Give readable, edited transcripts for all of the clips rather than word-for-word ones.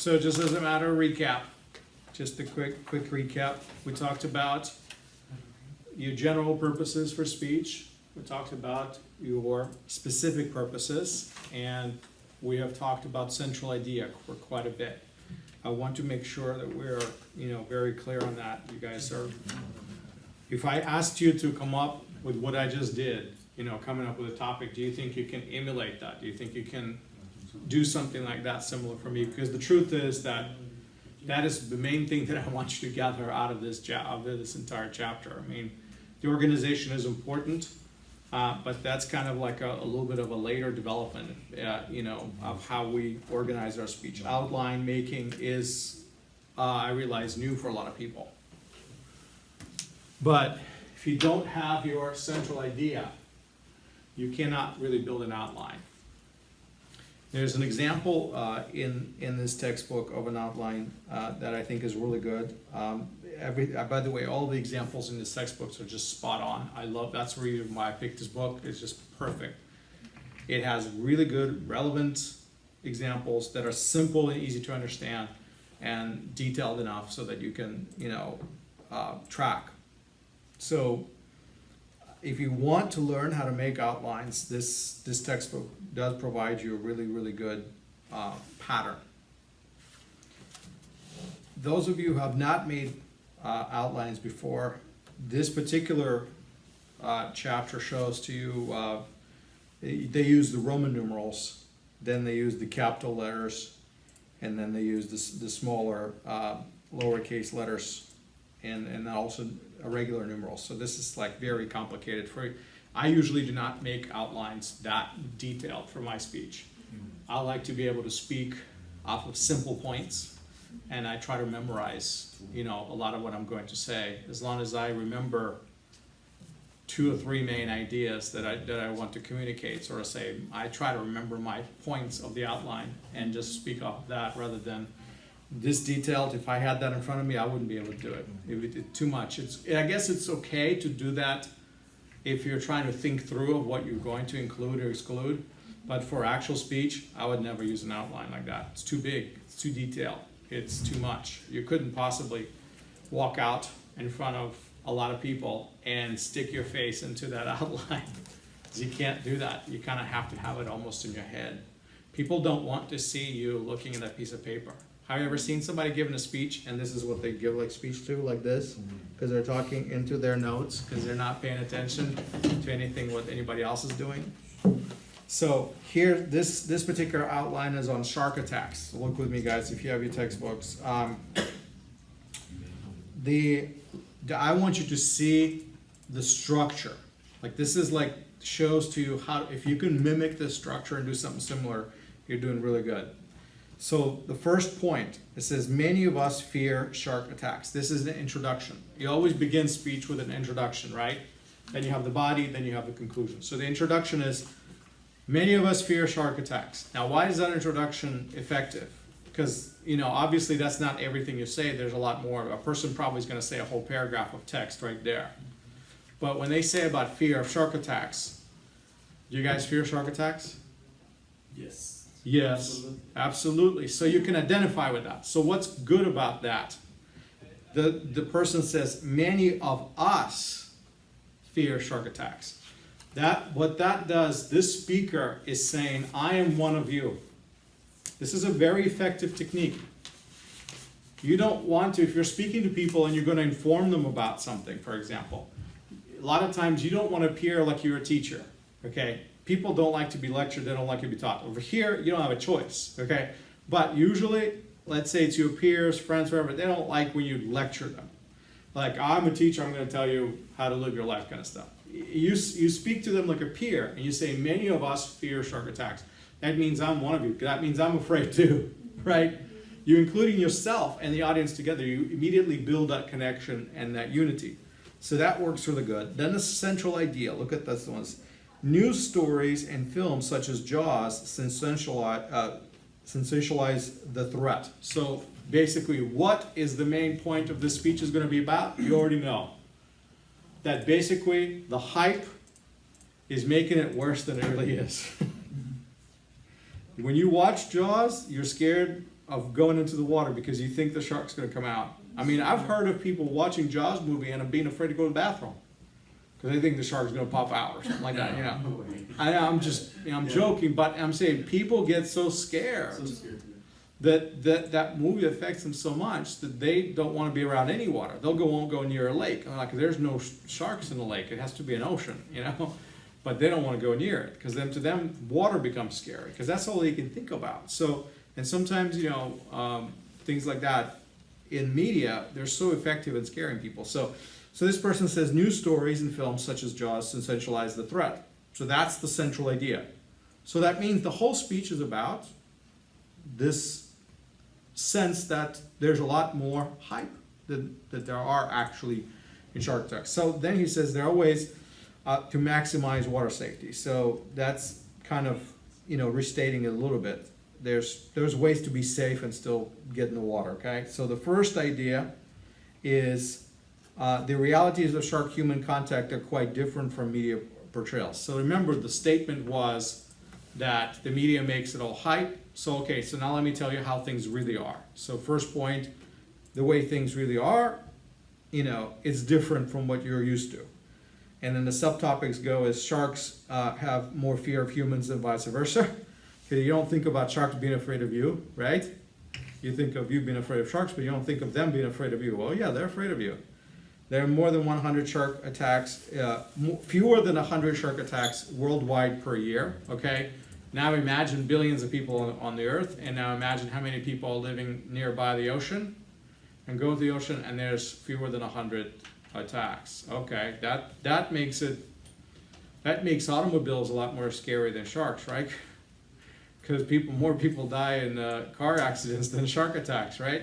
So just as a matter of recap, just a quick recap. We talked about your general purposes for speech. We talked about your specific purposes, and we have talked about central idea for quite a bit. I want to make sure that we're, very clear on that. You guys are, if I asked you to come up with what I just did, coming up with a topic, do you think you can emulate that? Do you think you can do something like that similar for me? Because the truth is that is the main thing that I want you to gather out of this entire chapter. I mean, the organization is important, but that's kind of like a little bit of a later development, of how we organize our speech. Outline making is, I realize, new for a lot of people. But if you don't have your central idea, you cannot really build an outline. There's an example in this textbook of an outline that I think is really good. By the way, all the examples in this textbooks are just spot on. That's the reason why I picked this book. It's just perfect. It has really good, relevant examples that are simple and easy to understand and detailed enough so that you can, track. So if you want to learn how to make outlines, this textbook does provide you a really, really good pattern. Those of you who have not made outlines before, this particular chapter shows to you, they use the Roman numerals, then they use the capital letters, and then they use the smaller lowercase letters, and also regular numerals. So this is like very complicated. I usually do not make outlines that detailed for my speech. I like to be able to speak off of simple points, and I try to memorize, a lot of what I'm going to say, as long as I remember 2 or 3 main ideas that I want to communicate. Sort of say, I try to remember my points of the outline and just speak off of that rather than this detailed. If I had that in front of me, I wouldn't be able to do it. It would be too much. I guess it's okay to do that if you're trying to think through of what you're going to include or exclude. But for actual speech, I would never use an outline like that. It's too big. It's too detailed. It's too much. You couldn't possibly walk out in front of a lot of people and stick your face into that outline. You can't do that. You kind of have to have it almost in your head. People don't want to see you looking at that piece of paper. Have you ever seen somebody giving a speech and this is what they give like speech to, like this? Because they're talking into their notes because they're not paying attention to anything what anybody else is doing. So here, this particular outline is on shark attacks. Look with me, guys, if you have your textbooks. I want you to see the structure. Like this is like shows to you how, if you can mimic this structure and do something similar, you're doing really good. So the first point, it says, many of us fear shark attacks. This is the introduction. You always begin speech with an introduction, right? Then you have the body, then you have the conclusion. So the introduction is, many of us fear shark attacks. Now, why is that introduction effective? Because, obviously that's not everything you say. There's a lot more. A person probably is going to say a whole paragraph of text right there. But when they say about fear of shark attacks, do you guys fear shark attacks? Yes. Yes, absolutely. So you can identify with that. So what's good about that? The person says, many of us fear shark attacks. What that does, this speaker is saying, I am one of you. This is a very effective technique. You don't want to, if you're speaking to people and you're going to inform them about something, for example, a lot of times you don't want to appear like you're a teacher, okay? People don't like to be lectured, they don't like to be taught. Over here, you don't have a choice, okay? But usually, let's say it's your peers, friends, whatever, they don't like when you lecture them. Like, I'm a teacher, I'm going to tell you how to live your life kind of stuff. You speak to them like a peer, and you say, many of us fear shark attacks. That means I'm one of you. That means I'm afraid too, right? You including yourself and the audience together, you immediately build that connection and that unity. So that works really good. Then the central idea, look at this one. News stories and films such as Jaws sensationalize the threat. So basically, what is the main point of this speech is going to be about? You already know. That basically, the hype is making it worse than it really is. When you watch Jaws, you're scared of going into the water because you think the shark's gonna come out. I mean, I've heard of people watching Jaws movie and being afraid to go to the bathroom because they think the shark's gonna pop out or something like that, you know. I know, I'm just, you know, I'm joking, but I'm saying people get so scared that movie affects them so much that they don't want to be around any water. Won't go near a lake. I'm like, there's no sharks in the lake. It has to be an ocean, you know. But they don't want to go near it because then to them water becomes scary because that's all they can think about. So, and sometimes, you know, things like that in media, they're so effective in scaring people. So this person says news stories and films such as Jaws sensationalize the threat. So that's the central idea. So that means the whole speech is about this sense that there's a lot more hype that there are actually in shark attacks. So then he says there are ways to maximize water safety. So that's kind of, you know, restating it a little bit. There's ways to be safe and still get in the water, okay? So the first idea is the realities of shark-human contact are quite different from media portrayals. So remember, the statement was that the media makes it all hype. So, okay, so now let me tell you how things really are. So first point, the way things really are, you know, it's different from what you're used to. And then the subtopics go as sharks have more fear of humans than vice versa. Okay, you don't think about sharks being afraid of you, right? You think of you being afraid of sharks, but you don't think of them being afraid of you. Well, yeah, they're afraid of you. There are more than 100 shark attacks, fewer than 100 shark attacks worldwide per year, okay? Now imagine billions of people on the earth, and now imagine how many people are living nearby the ocean, and go to the ocean, and there's fewer than 100 attacks. Okay, that makes automobiles a lot more scary than sharks, right? Because more people die in car accidents than shark attacks, right?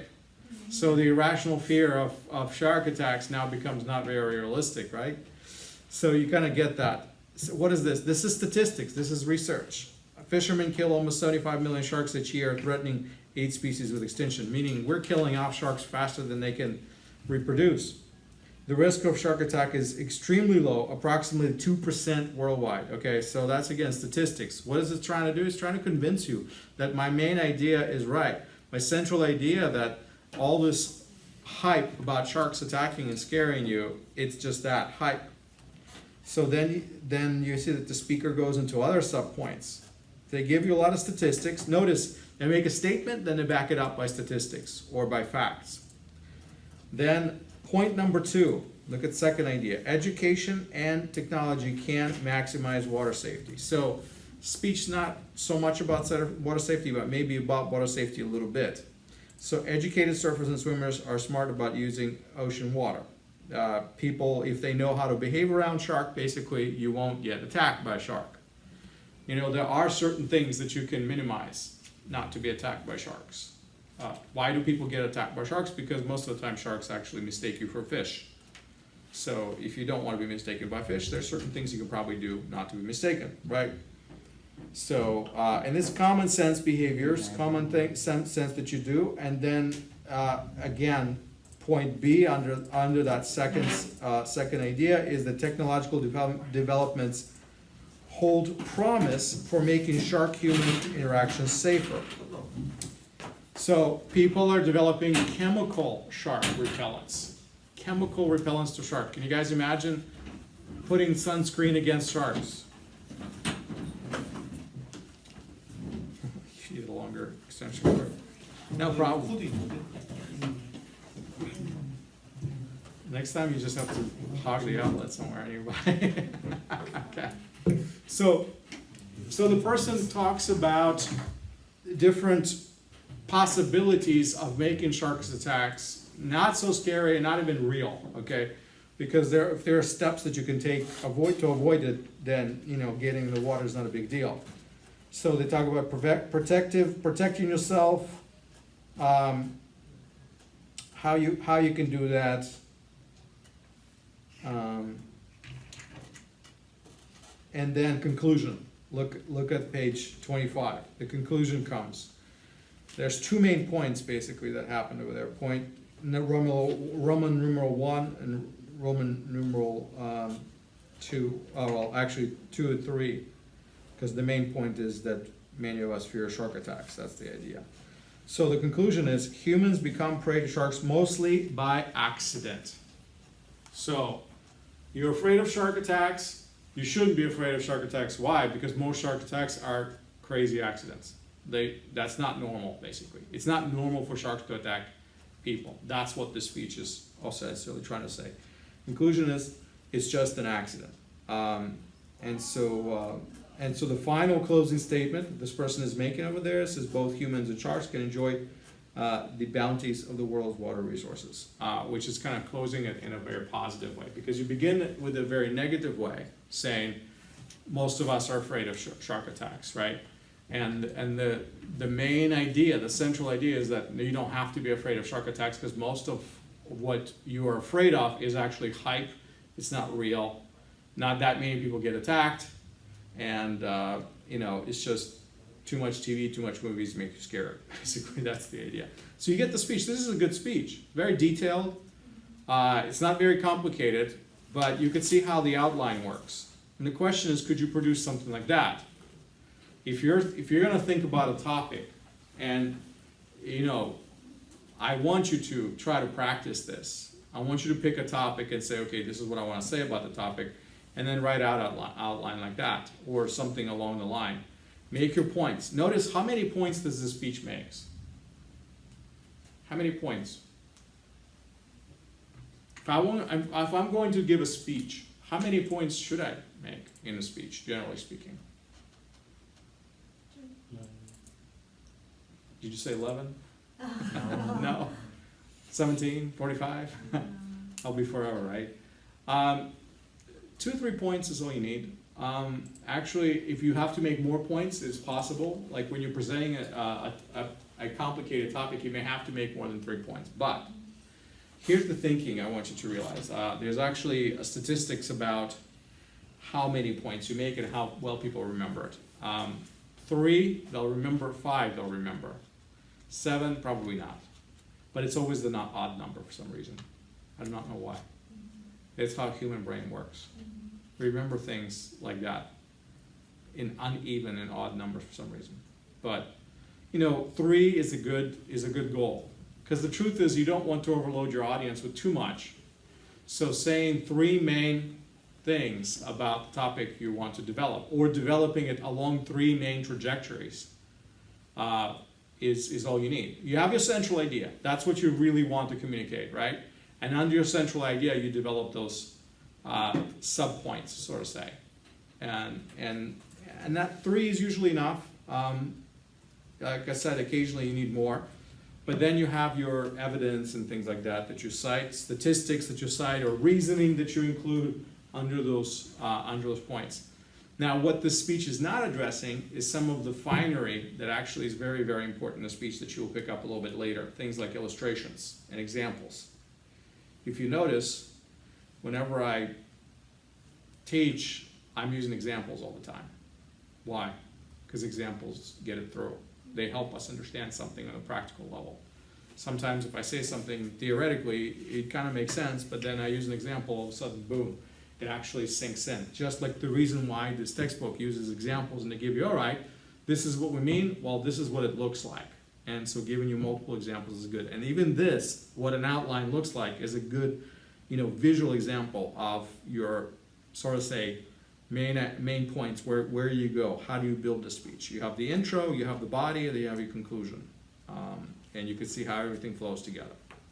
So the irrational fear of shark attacks now becomes not very realistic, right? So you kind of get that. So what is this? This is statistics. This is research. Fishermen kill almost 75 million sharks each year, threatening 8 species with extinction, meaning we're killing off sharks faster than they can reproduce. The risk of shark attack is extremely low, approximately 2% worldwide. Okay, so that's again statistics. What is it trying to do? It's trying to convince you that my main idea is right. My central idea that all this hype about sharks attacking and scaring you, it's just that, hype. So then you see that the speaker goes into other subpoints. They give you a lot of statistics. Notice, they make a statement, then they back it up by statistics or by facts. Then point number 2, look at second idea. Education and technology can maximize water safety. So speech not so much about water safety, but maybe about water safety a little bit. So educated surfers and swimmers are smart about using ocean water. People, if they know how to behave around shark, basically you won't get attacked by a shark. You know, there are certain things that you can minimize not to be attacked by sharks. Why do people get attacked by sharks? Because most of the time sharks actually mistake you for fish. So if you don't want to be mistaken by fish, there's certain things you can probably do not to be mistaken, right? So, and it's common sense behaviors, sense that you do, and then again, point B under that second idea is that technological developments hold promise for making shark-human interactions safer. So people are developing chemical shark repellents. Chemical repellents to shark. Can you guys imagine putting sunscreen against sharks? You need a longer extension cord. No problem. Next time you just have to hog the outlet somewhere nearby. Okay. So the person talks about different possibilities of making sharks attacks not so scary and not even real, okay? Because if there are steps that you can take to avoid it, then getting in the water is not a big deal. So they talk about protecting yourself, how you can do that. And then conclusion. Look at page 25. The conclusion comes. There's 2 main points basically that happen over there. Point Roman numeral 1 and Roman numeral 2. Oh, well, actually 2 and 3, because the main point is that many of us fear shark attacks. That's the idea. So the conclusion is humans become prey to sharks mostly by accident. So you're afraid of shark attacks. You shouldn't be afraid of shark attacks. Why? Because most shark attacks are crazy accidents. That's not normal, basically. It's not normal for sharks to attack people. That's what this speech is also really trying to say. Conclusion is, it's just an accident. And so the final closing statement this person is making over there says both humans and sharks can enjoy the bounties of the world's water resources, which is kind of closing it in a very positive way, because you begin with a very negative way, saying most of us are afraid of shark attacks, right? And the main idea, the central idea, is that you don't have to be afraid of shark attacks, because most of what you are afraid of is actually hype. It's not real. Not that many people get attacked, and it's just too much TV, too much movies make you scared. Basically, that's the idea. So you get the speech. This is a good speech, very detailed. It's not very complicated, but you can see how the outline works. And the question is, could you produce something like that? If you're going to think about a topic, and I want you to try to practice this. I want you to pick a topic and say, okay, this is what I want to say about the topic, and then write out an outline like that, or something along the line. Make your points. Notice how many points does this speech make? How many points? If I'm going to give a speech, how many points should I make in a speech, generally speaking? Did you say 11? No. 17? 45? I'll be forever, right? 2 or 3 points is all you need. Actually, if you have to make more points, it's possible. Like when you're presenting a complicated topic, you may have to make more than 3 points. But here's the thinking I want you to realize. There's actually statistics about how many points you make and how well people remember it. 3, they'll remember. 5, they'll remember. 7, probably not. But it's always the not odd number for some reason. I do not know why. It's how human brain works. We remember things like that in uneven and odd numbers for some reason. But 3 is a good goal, because the truth is you don't want to overload your audience with too much. So saying 3 main things about the topic you want to develop, or developing it along 3 main trajectories, is all you need. You have your central idea. That's what you really want to communicate, right? And under your central idea, you develop those sub-points, so to say. And that 3 is usually enough. Like I said, occasionally you need more. But then you have your evidence and things like that you cite, statistics that you cite, or reasoning that you include under those points. Now, what this speech is not addressing is some of the finery that actually is very, very important in the speech that you will pick up a little bit later. Things like illustrations and examples. If you notice, whenever I teach, I'm using examples all the time. Why? Because examples get it through. They help us understand something on a practical level. Sometimes if I say something theoretically, it kind of makes sense, but then I use an example, all of a sudden, boom, it actually sinks in. Just like the reason why this textbook uses examples, and they give you, all right, this is what we mean, well, this is what it looks like. And so giving you multiple examples is good. And even this, what an outline looks like, is a good, visual example of your, sort of say, main points, where you go, how do you build the speech. You have the intro, you have the body, and then you have your conclusion. And you can see how everything flows together.